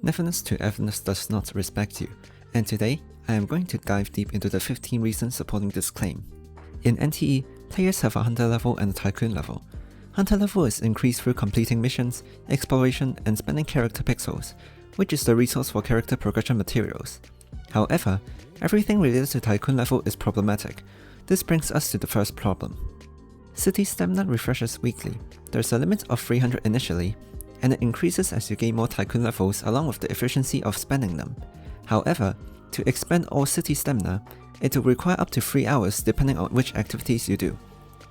Neverness to Everness does not respect you, and today I am going to dive deep into the 15 reasons supporting this claim. In NTE, players have a hunter level and a tycoon level. Hunter level is increased through completing missions, exploration, and spending character pixels, which is the resource for character progression materials. However, everything related to tycoon level is problematic. This brings us to the first problem. City stamina refreshes weekly. There's a limit of 300 initially, and it increases as you gain more tycoon levels along with the efficiency of spending them. However, to expend all city stamina, it will require up to 3 hours depending on which activities you do.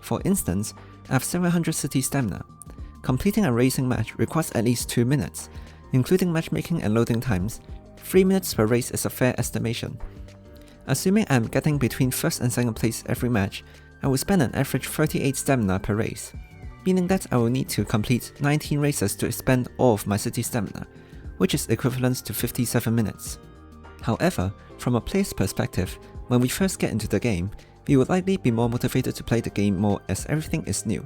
For instance, I have 700 city stamina. Completing a racing match requires at least 2 minutes, including matchmaking and loading times. 3 minutes per race is a fair estimation. Assuming I am getting between 1st and 2nd place every match, I will spend an average 38 stamina per race, meaning that I will need to complete 19 races to expend all of my city stamina, which is equivalent to 57 minutes. However, from a player's perspective, when we first get into the game, we would likely be more motivated to play the game more as everything is new.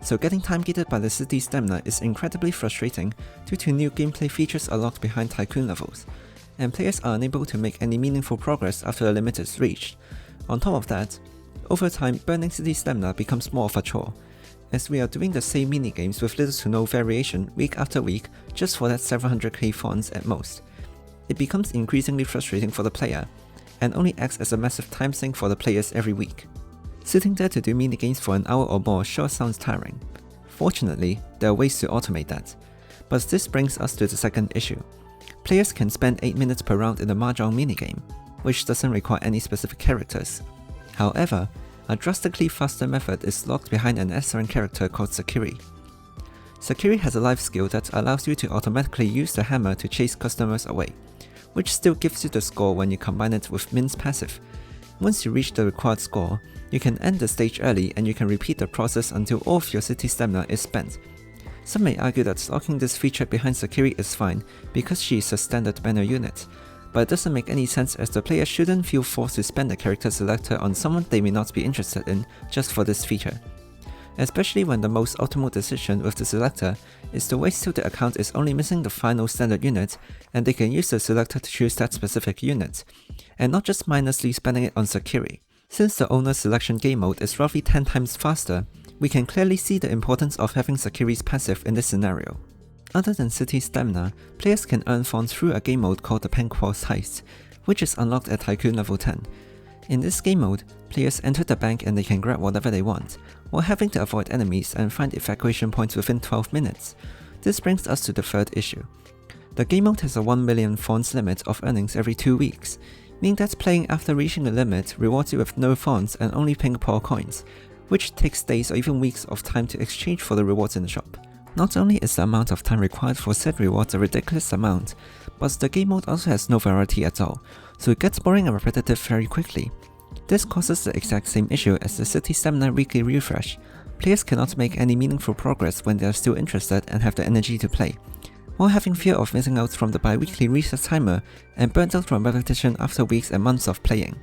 So getting time-gated by the city stamina is incredibly frustrating due to new gameplay features are locked behind tycoon levels, and players are unable to make any meaningful progress after the limit is reached. On top of that, over time burning city stamina becomes more of a chore, as we are doing the same minigames with little to no variation week after week just for that 700k fonts at most. It becomes increasingly frustrating for the player, and only acts as a massive time sink for the players every week. Sitting there to do minigames for an hour or more sure sounds tiring. Fortunately, there are ways to automate that. But this brings us to the second issue. Players can spend 8 minutes per round in the Mahjong minigame, which doesn't require any specific characters. However, a drastically faster method is locked behind an SRN character called Sakiri. Sakiri has a life skill that allows you to automatically use the hammer to chase customers away, which still gives you the score when you combine it with Min's passive. Once you reach the required score, you can end the stage early and you can repeat the process until all of your city stamina is spent. Some may argue that locking this feature behind Sakiri is fine because she is a standard banner unit, but it doesn't make any sense as the player shouldn't feel forced to spend the character selector on someone they may not be interested in just for this feature. Especially when the most optimal decision with the selector is to wait till the account is only missing the final standard unit and they can use the selector to choose that specific unit, and not just mindlessly spending it on Sakiri. Since the owner selection game mode is roughly 10 times faster, we can clearly see the importance of having Sakiri's passive in this scenario. Other than city stamina, players can earn fonts through a game mode called the Pink Paws Heist, which is unlocked at Tycoon level 10. In this game mode, players enter the bank and they can grab whatever they want, while having to avoid enemies and find evacuation points within 12 minutes. This brings us to the third issue. The game mode has a 1 million fonts limit of earnings every 2 weeks, meaning that playing after reaching the limit rewards you with no fonts and only Pink Paw coins, which takes days or even weeks of time to exchange for the rewards in the shop. Not only is the amount of time required for said rewards a ridiculous amount, but the game mode also has no variety at all, so it gets boring and repetitive very quickly. This causes the exact same issue as the city stamina weekly refresh. Players cannot make any meaningful progress when they are still interested and have the energy to play, while having fear of missing out from the bi-weekly reset timer and burnt out from repetition after weeks and months of playing.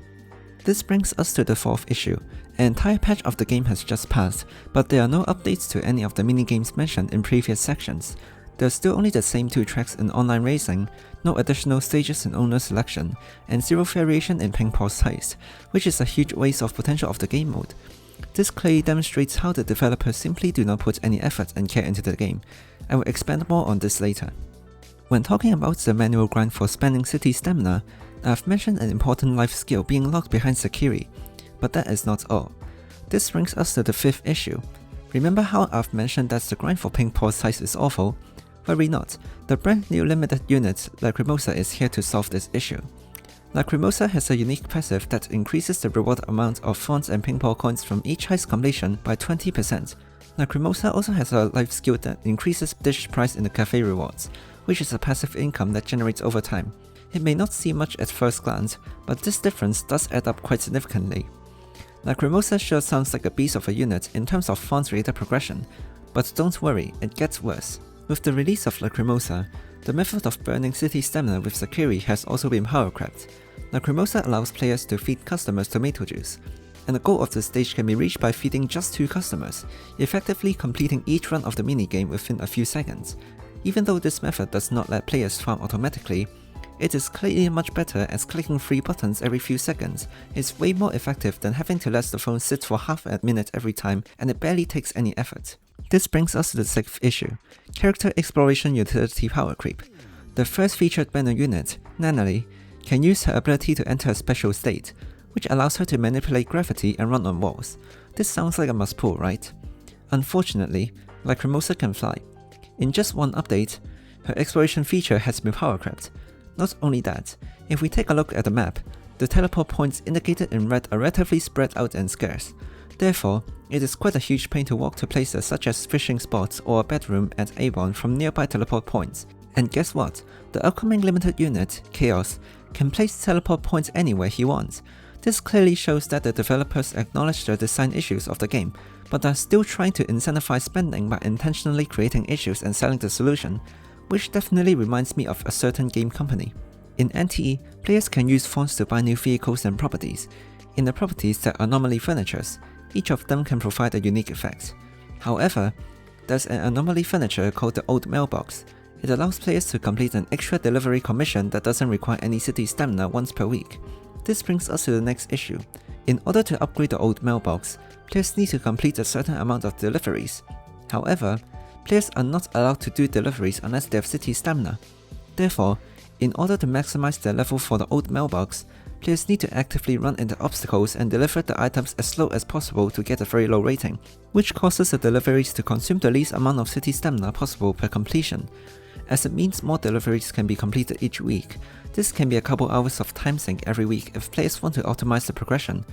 This brings us to the fourth issue. An entire patch of the game has just passed, but there are no updates to any of the minigames mentioned in previous sections. There's still only the same 2 tracks in online racing, no additional stages in owner selection, and 0 variation in Pink Paws Heist, which is a huge waste of potential of the game mode. This clearly demonstrates how the developers simply do not put any effort and care into the game. I will expand more on this later. When talking about the manual grind for spending city stamina, I've mentioned an important life skill being locked behind Sakiri, but that is not all. This brings us to the fifth issue. Remember how I've mentioned that the grind for Pink Paws Heist is awful? Worry not, the brand new limited unit Lacrimosa is here to solve this issue. Lacrimosa has a unique passive that increases the reward amount of fonts and Pink Paw coins from each heist completion by 20%. Lacrimosa also has a life skill that increases dish price in the cafe rewards, which is a passive income that generates over time. It may not seem much at first glance, but this difference does add up quite significantly. Lacrimosa sure sounds like a beast of a unit in terms of fonts related progression, but don't worry, it gets worse. With the release of Lacrimosa, the method of burning city stamina with Sakiri has also been powercrept. Lacrimosa allows players to feed customers tomato juice, and the goal of the stage can be reached by feeding just 2 customers, effectively completing each run of the minigame within a few seconds. Even though this method does not let players farm automatically, it is clearly much better as clicking 3 buttons every few seconds is way more effective than having to let the phone sit for half a minute every time, and it barely takes any effort. This brings us to the 6th issue, Character Exploration Utility Power Creep. The first featured banner unit, Nanali, can use her ability to enter a special state, which allows her to manipulate gravity and run on walls. This sounds like a must pull, right? Unfortunately, Lacrimosa can fly. In just one update, her exploration feature has been power crept. Not only that, if we take a look at the map, the teleport points indicated in red are relatively spread out and scarce. Therefore, it is quite a huge pain to walk to places such as fishing spots or a bedroom at Avon from nearby teleport points. And guess what? The upcoming limited unit, Chaos, can place teleport points anywhere he wants. This clearly shows that the developers acknowledge the design issues of the game, but are still trying to incentivize spending by intentionally creating issues and selling the solution, which definitely reminds me of a certain game company. In NTE, players can use fonts to buy new vehicles and properties. In the properties that are normally furnitures, each of them can provide a unique effect. However, there's an anomaly furniture called the Old Mailbox. It allows players to complete an extra delivery commission that doesn't require any city stamina once per week. This brings us to the next issue. In order to upgrade the Old Mailbox, players need to complete a certain amount of deliveries. However, players are not allowed to do deliveries unless they have city stamina. Therefore, in order to maximize their level for the Old Mailbox, players need to actively run into obstacles and deliver the items as slow as possible to get a very low rating, which causes the deliveries to consume the least amount of city stamina possible per completion. As it means more deliveries can be completed each week, this can be a couple hours of time sink every week if players want to optimize the progression.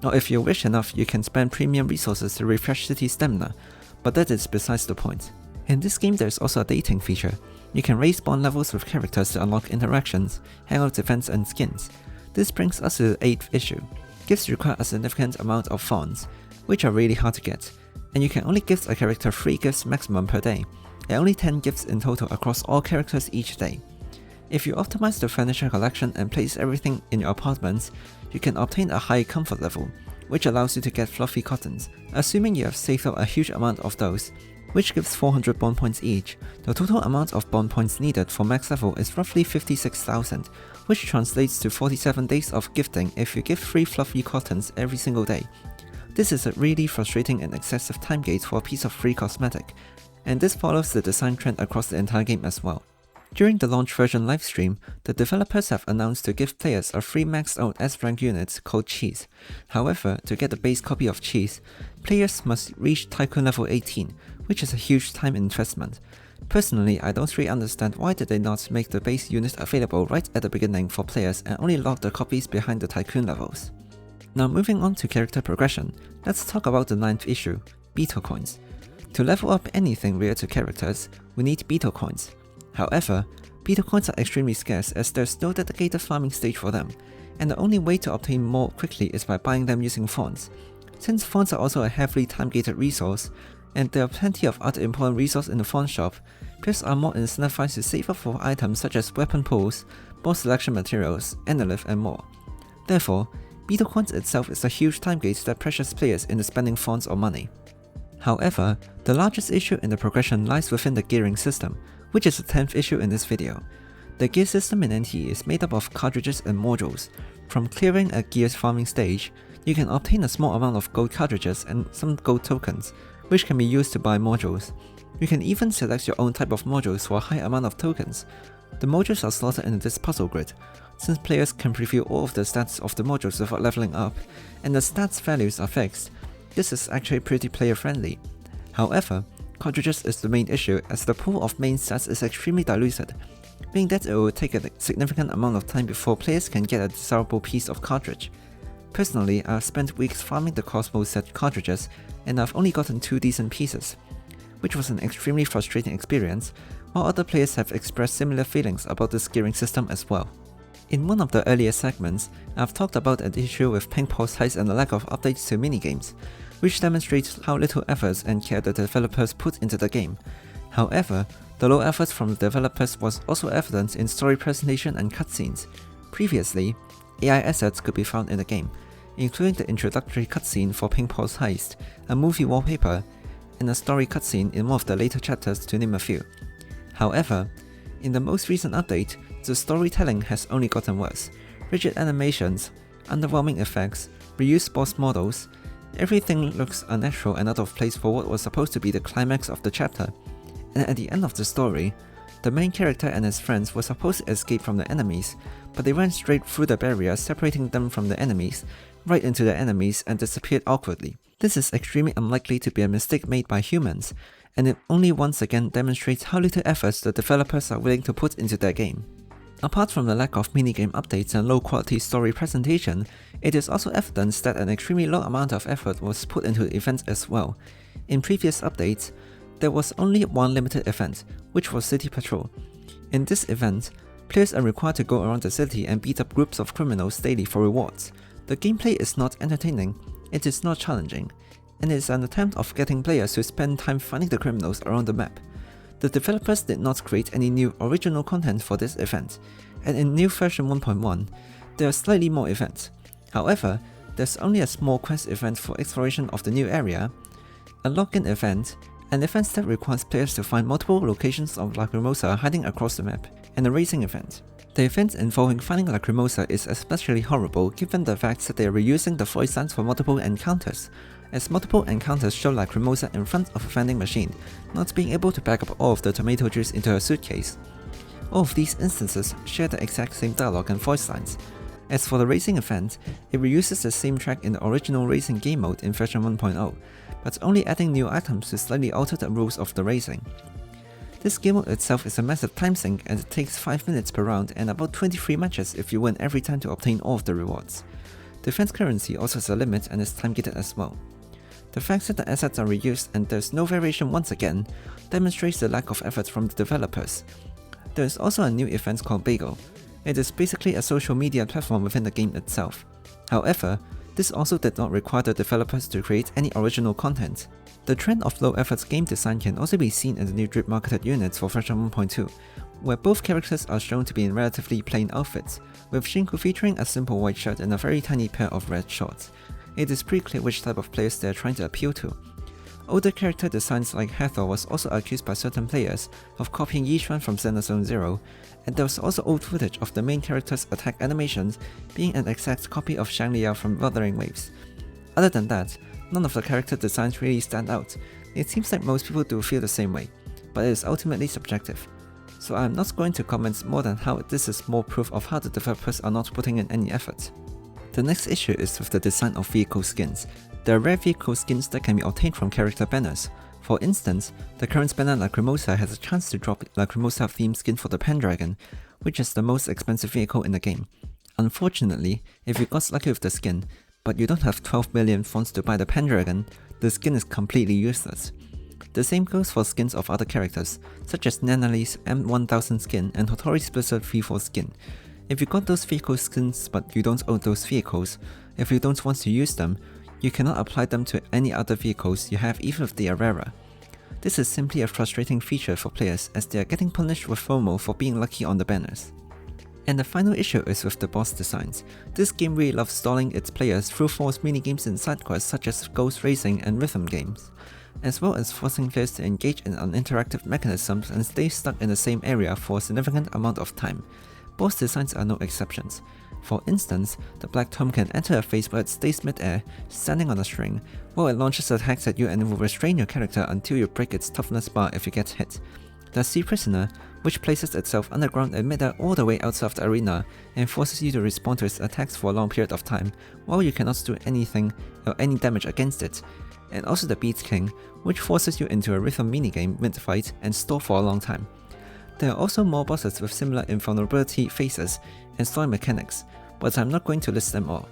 Or if you're rich enough, you can spend premium resources to refresh city stamina, but that is besides the point. In this game there is also a dating feature. You can raise bond levels with characters to unlock interactions, hangout events and skins. This brings us to the 8th issue. Gifts require a significant amount of fonts, which are really hard to get, and you can only gift a character 3 gifts maximum per day, and only 10 gifts in total across all characters each day. If you optimize the furniture collection and place everything in your apartments, you can obtain a high comfort level, which allows you to get fluffy cottons. Assuming you have saved up a huge amount of those, which gives 400 bond points each, the total amount of bond points needed for max level is roughly 56,000, which translates to 47 days of gifting if you give 3 fluffy cottons every single day. This is a really frustrating and excessive time gate for a piece of free cosmetic, and this follows the design trend across the entire game as well. During the launch version livestream, the developers have announced to give players a free maxed out S-rank unit called Cheese. However, to get the base copy of Cheese, players must reach Tycoon level 18, which is a huge time investment. Personally, I don't really understand why did they not make the base unit available right at the beginning for players and only lock the copies behind the Tycoon levels. Now moving on to character progression, let's talk about the 9th issue, Beetle Coins. To level up anything related to characters, we need Beetle Coins. However, Beetle Coins are extremely scarce as there's no dedicated farming stage for them, and the only way to obtain more quickly is by buying them using fonts. Since fonts are also a heavily time-gated resource, and there are plenty of other important resources in the font shop, players are more incentivized to save up for items such as weapon pools, boss selection materials, Enolith and more. Therefore, Beetle Coins itself is a huge time gate that pressures players into spending fonts or money. However, the largest issue in the progression lies within the gearing system, which is the 10th issue in this video. The gear system in NTE is made up of cartridges and modules. From clearing a gear's farming stage, you can obtain a small amount of gold cartridges and some gold tokens, which can be used to buy modules. You can even select your own type of modules for a high amount of tokens. The modules are slotted into this puzzle grid, since players can preview all of the stats of the modules without leveling up, and the stats values are fixed. This is actually pretty player friendly. However, cartridges is the main issue as the pool of main stats is extremely diluted, meaning that it will take a significant amount of time before players can get a desirable piece of cartridge. Personally, I've spent weeks farming the Cosmo set cartridges and I've only gotten 2 decent pieces, which was an extremely frustrating experience, while other players have expressed similar feelings about this gearing system as well. In one of the earlier segments, I've talked about an issue with Pink Paws Heist and the lack of updates to minigames, which demonstrates how little efforts and care the developers put into the game. However, the low efforts from the developers was also evident in story presentation and cutscenes. Previously, AI assets could be found in the game, including the introductory cutscene for Pink Paws Heist, a movie wallpaper, and a story cutscene in one of the later chapters to name a few. However, in the most recent update, the storytelling has only gotten worse. Rigid animations, underwhelming effects, reused boss models, everything looks unnatural and out of place for what was supposed to be the climax of the chapter. And at the end of the story, the main character and his friends were supposed to escape from the enemies, but they went straight through the barrier separating them from the enemies, right into the enemies and disappeared awkwardly. This is extremely unlikely to be a mistake made by humans, and it only once again demonstrates how little efforts the developers are willing to put into their game. Apart from the lack of minigame updates and low quality story presentation, it is also evidence that an extremely low amount of effort was put into the events as well. In previous updates, there was only one limited event, which was City Patrol. In this event, players are required to go around the city and beat up groups of criminals daily for rewards. The gameplay is not entertaining, it is not challenging, and it is an attempt of getting players to spend time finding the criminals around the map. The developers did not create any new original content for this event, and in new version 1.1, there are slightly more events. However, there's only a small quest event for exploration of the new area, a login event, an event that requires players to find multiple locations of Lacrimosa hiding across the map, and a racing event. The event involving finding Lacrimosa is especially horrible given the fact that they are reusing the voice lines for multiple encounters, as multiple encounters show Lacrimosa in front of a vending machine, not being able to pack up all of the tomato juice into her suitcase. All of these instances share the exact same dialogue and voice lines. As for the racing event, it reuses the same track in the original racing game mode in version 1.0, but only adding new items to slightly alter the rules of the racing. This game mode itself is a massive time sink and it takes 5 minutes per round and about 23 matches if you win every time to obtain all of the rewards. Defense currency also has a limit and is time gated as well. The fact that the assets are reused and there's no variation once again demonstrates the lack of effort from the developers. There is also a new event called Bagel. It is basically a social media platform within the game itself. However, this also did not require the developers to create any original content. The trend of low-effort game design can also be seen in the new drip marketed units for version 1.2, where both characters are shown to be in relatively plain outfits, with Shinku featuring a simple white shirt and a very tiny pair of red shorts. It is pretty clear which type of players they are trying to appeal to. Older character designs like Hathor was also accused by certain players of copying Yishuan from Xenozone Zero, and there was also old footage of the main character's attack animations being an exact copy of Shanglia from Wuthering Waves. Other than that, none of the character designs really stand out. It seems like most people do feel the same way, but it is ultimately subjective. So I am not going to comment more than how this is more proof of how the developers are not putting in any effort. The next issue is with the design of vehicle skins. There are rare vehicle skins that can be obtained from character banners. For instance, the current banner Lacrimosa has a chance to drop Lacrimosa themed skin for the Pendragon, which is the most expensive vehicle in the game. Unfortunately, if you got lucky with the skin, but you don't have 12 million fonts to buy the Pendragon, the skin is completely useless. The same goes for skins of other characters, such as Nanali's M1000 skin and Hotori's Blizzard V4 skin. If you got those vehicle skins but you don't own those vehicles, if you don't want to use them, you cannot apply them to any other vehicles you have even if they are rarer. This is simply a frustrating feature for players as they are getting punished with FOMO for being lucky on the banners. And the final issue is with the boss designs. This game really loves stalling its players through forced minigames and side quests such as ghost racing and rhythm games, as well as forcing players to engage in uninteractive mechanisms and stay stuck in the same area for a significant amount of time. Boss designs are no exceptions. For instance, the Black Tom can enter a phase where it stays mid-air, standing on a string, while it launches attacks at you and will restrain your character until you break its toughness bar if you get hit. The Sea Prisoner, which places itself underground and mid-air all the way outside of the arena and forces you to respond to its attacks for a long period of time, while you cannot do anything or any damage against it. And also the Beat King, which forces you into a rhythm minigame mid-fight and stall for a long time. There are also more bosses with similar invulnerability phases and story mechanics, but I'm not going to list them all.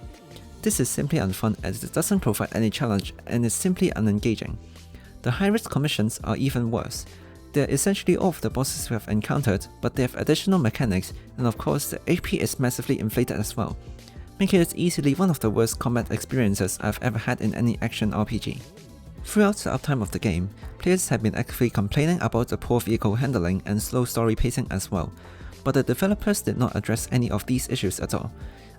This is simply unfun as it doesn't provide any challenge and is simply unengaging. The high-risk commissions are even worse. They're essentially all of the bosses we have encountered, but they have additional mechanics, and of course the HP is massively inflated as well, making it easily one of the worst combat experiences I've ever had in any action RPG. Throughout the uptime of the game, players have been actively complaining about the poor vehicle handling and slow story pacing as well, but the developers did not address any of these issues at all.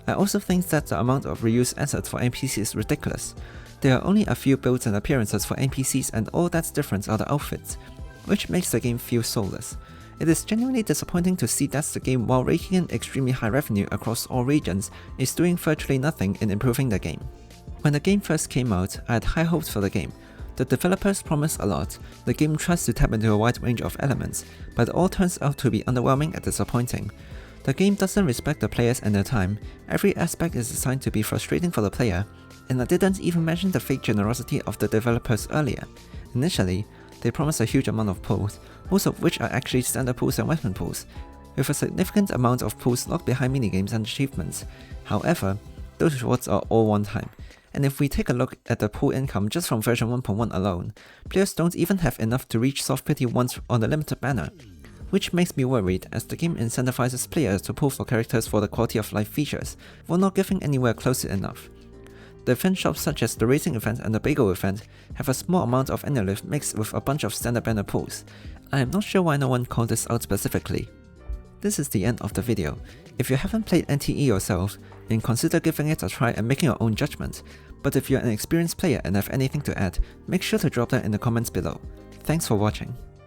I also think that the amount of reused assets for NPCs is ridiculous. There are only a few builds and appearances for NPCs and all that's different are the outfits, which makes the game feel soulless. It is genuinely disappointing to see that the game, while raking in extremely high revenue across all regions, is doing virtually nothing in improving the game. When the game first came out, I had high hopes for the game. The developers promised a lot, the game tries to tap into a wide range of elements, but it all turns out to be underwhelming and disappointing. The game doesn't respect the players and their time, every aspect is designed to be frustrating for the player, and I didn't even mention the fake generosity of the developers earlier. Initially, they promised a huge amount of pulls, most of which are actually standard pulls and weapon pulls, with a significant amount of pulls locked behind minigames and achievements. However, those rewards are all one time, and if we take a look at the pull income just from version 1.1 alone, players don't even have enough to reach soft pity once on the limited banner, which makes me worried as the game incentivizes players to pull for characters for the quality of life features, while not giving anywhere close to enough. The event shops such as the racing event and the bagel event have a small amount of annual lift mixed with a bunch of standard banner pulls. I am not sure why no one called this out specifically. This is the end of the video. If you haven't played NTE yourself, then consider giving it a try and making your own judgment. But if you're an experienced player and have anything to add, make sure to drop that in the comments below. Thanks for watching.